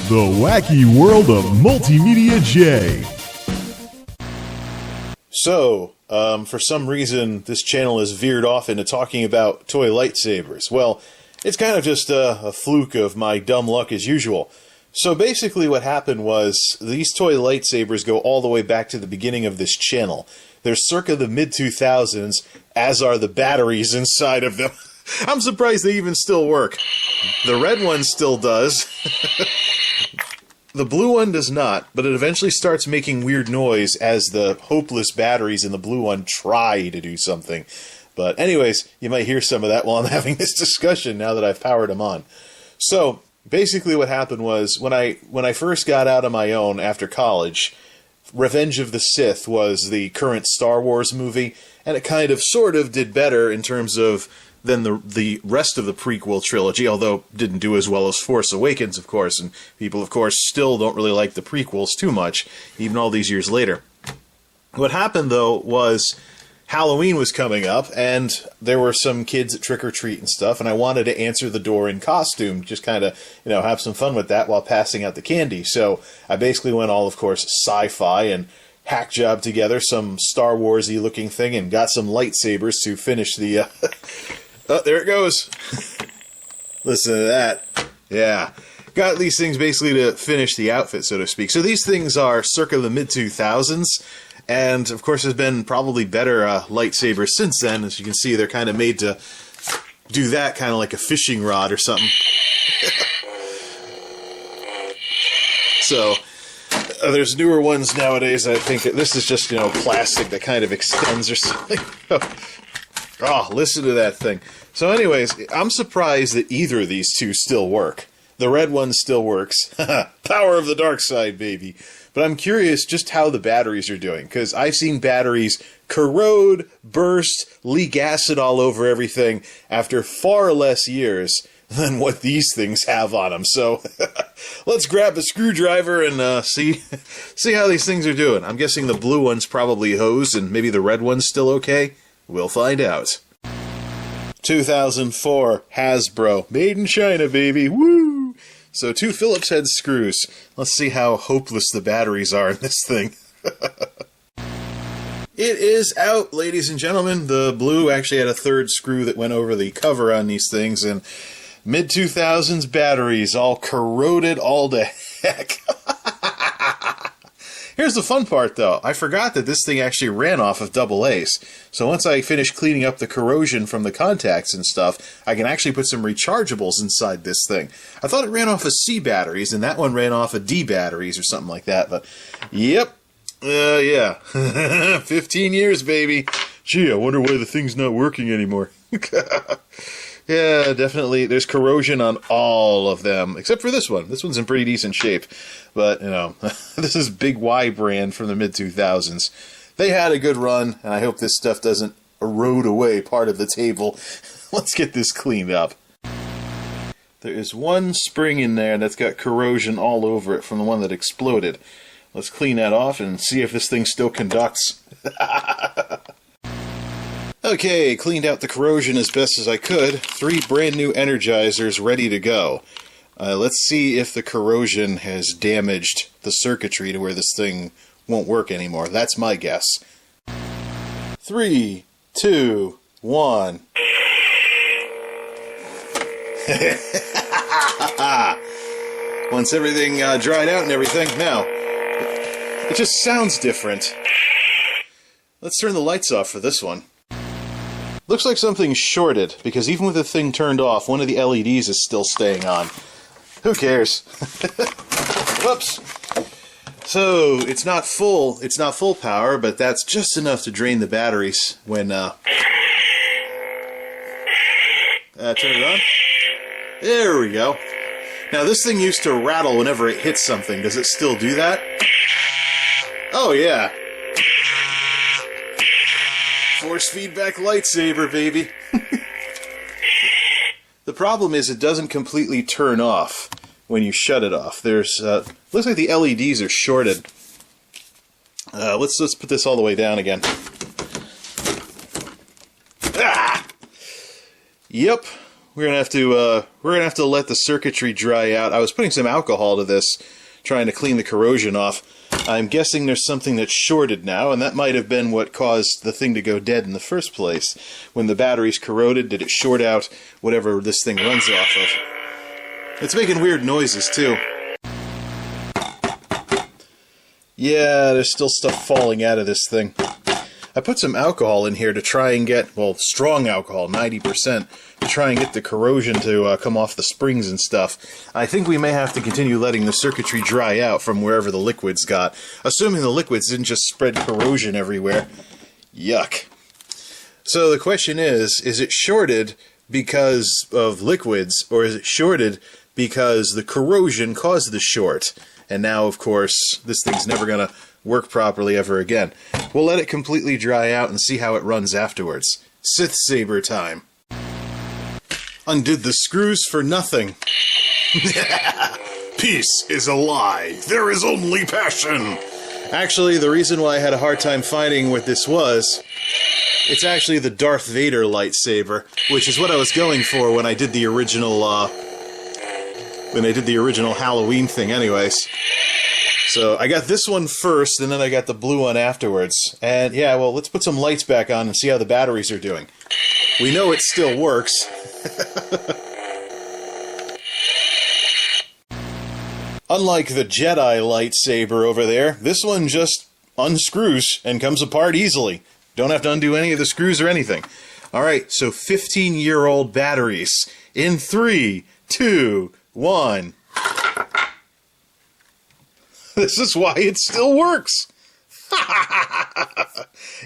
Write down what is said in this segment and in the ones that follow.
The wacky world of MultimediaJay. So, for some reason, this channel has veered off into talking about toy lightsabers. Well, it's kind of just a fluke of my dumb luck as usual. So basically what happened was, these toy lightsabers go all the way back to the beginning of this channel. They're circa the mid-2000s, as are the batteries inside of them. I'm surprised they even still work. The red one still does. The blue one does not, but it eventually starts making weird noise as the hopeless batteries in the blue one try to do something. But anyways, you might hear some of that while I'm having this discussion now that I've powered them on. So, basically what happened was, when I first got out on my own after college, Revenge of the Sith was the current Star Wars movie, and it kind of sort of did better in terms of than the rest of the prequel trilogy, although didn't do as well as Force Awakens, of course, and people, of course, still don't really like the prequels too much, even all these years later. What happened, though, was Halloween was coming up, and there were some kids at trick-or-treat and stuff, and I wanted to answer the door in costume, just kind of, have some fun with that while passing out the candy. So I basically went all, of course, sci-fi and hack job together some Star Wars-y looking thing and got some lightsabers to finish the, oh, there it goes. Listen to that. Yeah. Got these things basically to finish the outfit, so to speak. So these things are circa the mid-2000s, and of course there's been probably better lightsabers since then. As you can see, they're kind of made to do that, kind of like a fishing rod or something. So, there's newer ones nowadays. I think that this is just, plastic that kind of extends or something. Oh, listen to that thing. So anyways, I'm surprised that either of these two still work. The red one still works. Power of the dark side, baby. But I'm curious just how the batteries are doing, because I've seen batteries corrode, burst, leak acid all over everything after far less years than what these things have on them. So let's grab a screwdriver and see how these things are doing. I'm guessing the blue one's probably hosed and maybe the red one's still okay. We'll find out. 2004 Hasbro. Made in China, baby. Woo! So 2 Phillips head screws. Let's see how hopeless the batteries are in this thing. It is out, ladies and gentlemen. The blue actually had a 3rd screw that went over the cover on these things, and mid-2000s batteries all corroded all to heck. Here's the fun part, though. I forgot that this thing actually ran off of AA's. So once I finish cleaning up the corrosion from the contacts and stuff, I can actually put some rechargeables inside this thing. I thought it ran off of C batteries, and that one ran off of D batteries or something like that. But, yep. Yeah. 15 years, baby. Gee, I wonder why the thing's not working anymore. Yeah, definitely. There's corrosion on all of them, except for this one. This one's in pretty decent shape. But, this is Big Y brand from the mid-2000s. They had a good run, and I hope this stuff doesn't erode away part of the table. Let's get this cleaned up. There is one spring in there that's got corrosion all over it from the one that exploded. Let's clean that off and see if this thing still conducts. Okay, cleaned out the corrosion as best as I could. 3 brand new energizers ready to go. Let's see if the corrosion has damaged the circuitry to where this thing won't work anymore. That's my guess. 3, 2, 1. Once everything dried out and everything, now, it just sounds different. Let's turn the lights off for this one. Looks like something's shorted, because even with the thing turned off, one of the LEDs is still staying on. Who cares? Whoops. So, it's not full power, but that's just enough to drain the batteries when, turn it on. There we go. Now, this thing used to rattle whenever it hits something. Does it still do that? Oh, yeah. Force feedback lightsaber, baby. The problem is it doesn't completely turn off when you shut it off. There's looks like the LEDs are shorted. Let's put this all the way down again. Ah! Yep. we're gonna have to let the circuitry dry out. I was putting some alcohol to this, trying to clean the corrosion off. I'm guessing there's something that's shorted now, and that might have been what caused the thing to go dead in the first place. When the battery's corroded, did it short out whatever this thing runs off of? It's making weird noises, too. Yeah, there's still stuff falling out of this thing. I put some alcohol in here to try and get, well, strong alcohol, 90%, to try and get the corrosion to come off the springs and stuff. I think we may have to continue letting the circuitry dry out from wherever the liquids got, assuming the liquids didn't just spread corrosion everywhere. Yuck. So the question is it shorted because of liquids, or is it shorted because the corrosion caused the short? And now, of course, this thing's never going to work properly ever again. We'll let it completely dry out and see how it runs afterwards. Sith Saber time. Undid the screws for nothing. Peace is a lie. There is only passion. Actually, the reason why I had a hard time finding what this was, it's actually the Darth Vader lightsaber, which is what I was going for when I did the original, Halloween thing anyways. So I got this one first, and then I got the blue one afterwards. And yeah, well, let's put some lights back on and see how the batteries are doing. We know it still works. Unlike the Jedi lightsaber over there, this one just unscrews and comes apart easily. Don't have to undo any of the screws or anything. Alright, so 15-year-old batteries. In 3, 2, 1... This is why it still works!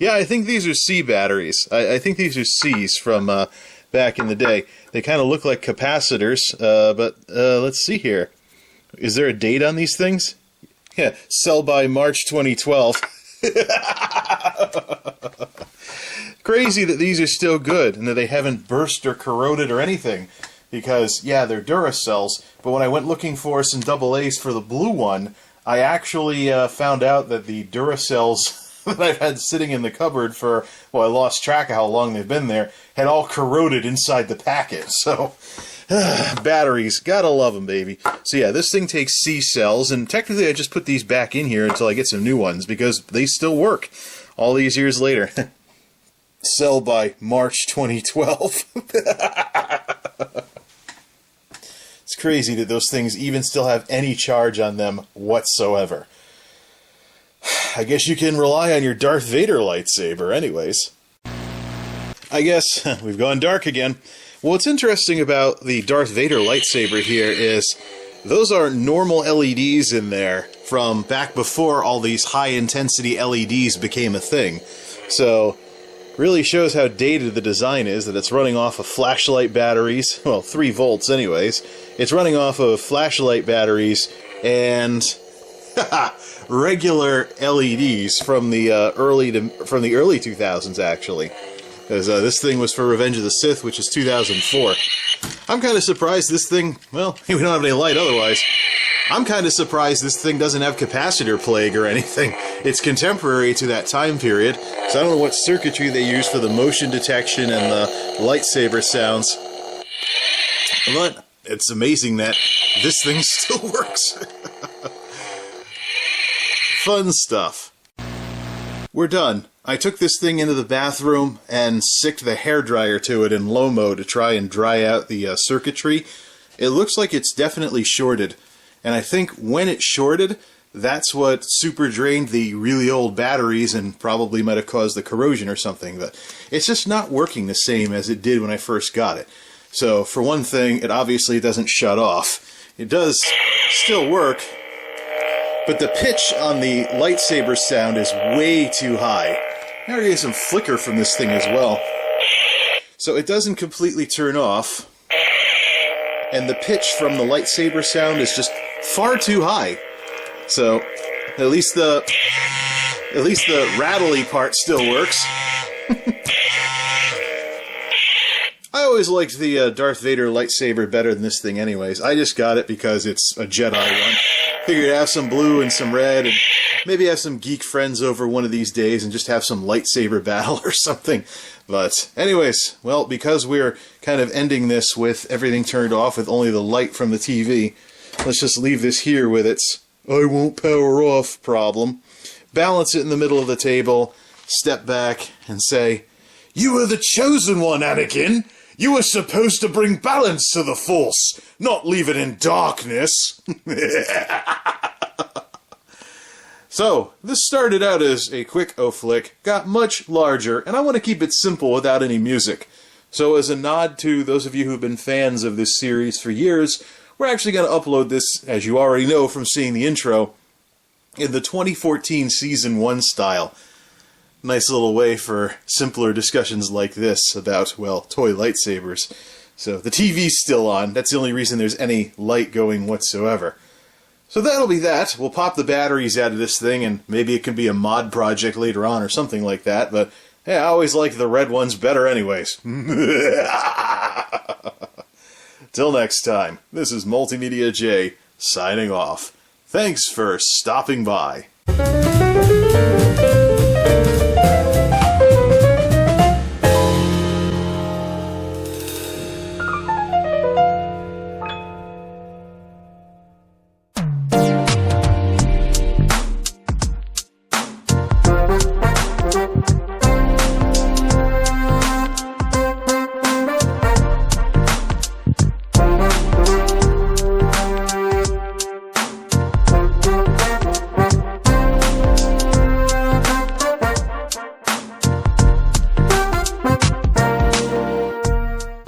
Yeah, I think these are C batteries. I think these are C's from back in the day. They kind of look like capacitors, but let's see here. Is there a date on these things? Yeah, sell by March 2012. Crazy that these are still good and that they haven't burst or corroded or anything. Because, yeah, they're Duracells, but when I went looking for some AA's for the blue one, I actually found out that the Duracells that I've had sitting in the cupboard for, well, I lost track of how long they've been there, had all corroded inside the packet. So, batteries, gotta love them, baby. So yeah, this thing takes C cells, and technically I just put these back in here until I get some new ones, because they still work all these years later. Sell by March 2012. It's crazy that those things even still have any charge on them whatsoever. I guess you can rely on your Darth Vader lightsaber anyways. I guess we've gone dark again. Well, what's interesting about the Darth Vader lightsaber here is those are normal LEDs in there from back before all these high-intensity LEDs became a thing. So, really shows how dated the design is, that it's running off of flashlight batteries, well, 3 volts anyways. It's running off of flashlight batteries and regular LEDs from the early 2000s actually. Because this thing was for Revenge of the Sith, which is 2004. I'm kind of surprised this thing, well, we don't have any light otherwise. I'm kind of surprised this thing doesn't have capacitor plague or anything. It's contemporary to that time period, so I don't know what circuitry they use for the motion detection and the lightsaber sounds. But it's amazing that this thing still works. Fun stuff. We're done. I took this thing into the bathroom and sicked the hairdryer to it in low-mo to try and dry out the circuitry. It looks like it's definitely shorted. And I think when it shorted, that's what super drained the really old batteries and probably might have caused the corrosion or something. But it's just not working the same as it did when I first got it. So, for one thing, it obviously doesn't shut off. It does still work, but the pitch on the lightsaber sound is way too high. I already get some flicker from this thing as well. So it doesn't completely turn off, and the pitch from the lightsaber sound is just far too high. So at least the rattly part still works. I always liked the Darth Vader lightsaber better than this thing anyways. I just got it because it's a Jedi one. Figured I'd have some blue and some red, and Maybe have some geek friends over one of these days and just have some lightsaber battle or something. But anyways, well, because we're kind of ending this with everything turned off with only the light from the TV, let's just leave this here with its I won't power off problem. Balance it in the middle of the table, step back, and say, "You are the chosen one, Anakin! You were supposed to bring balance to the Force, not leave it in darkness." So, this started out as a quick O-flick, got much larger, and I want to keep it simple without any music. So as a nod to those of you who've been fans of this series for years, we're actually going to upload this, as you already know from seeing the intro, in the 2014 Season 1 style. Nice little way for simpler discussions like this about, well, toy lightsabers. So the TV's still on. That's the only reason there's any light going whatsoever. So that'll be that. We'll pop the batteries out of this thing, and maybe it can be a mod project later on or something like that, but hey, I always like the red ones better anyways. Till next time, this is MultimediaJay signing off. Thanks for stopping by.